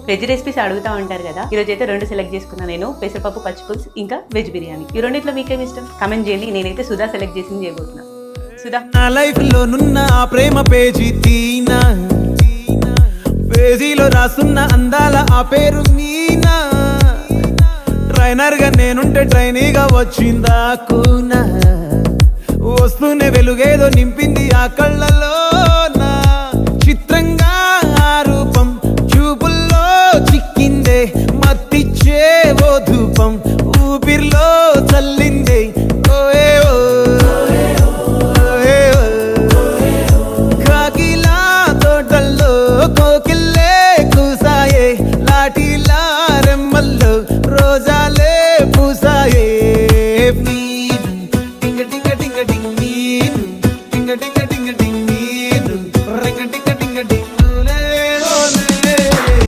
Veg recipes అడుగుతా ఉంటారు కదా, ఈ రోజు అయితే 2 సెలెక్ట్ చేసుకున్నా నేను, పెసరపప్పు పచ్చి పులుసు ఇంకా వెజ్ బిర్యానీ. ఈ రెండిట్లో మీకేమి ఇష్టం కమెంట్ చేయండి. నేనైతే సుధా సెలెక్ట్ చేసింది చేయబోతున్నా. సుధా, నా లైఫ్ లో నున్న ఆ ప్రేమ పేజీ తీనా, పేజీలో రాసున్న అందాల ఆ పేరు మీనా, ట్రైనర్ గా నేనుంటే ట్రైనీగా వచ్చిందా కూనా, వస్తూనే వెలుగేదో నింపింది ఆ కళ్ళలో నా, చిత్రంగా ఆ రూపం చూపుల్లో చిక్కిందే, మత్తిచ్చే ఓ ధూపం ఊపిరిలో చల్లిందే,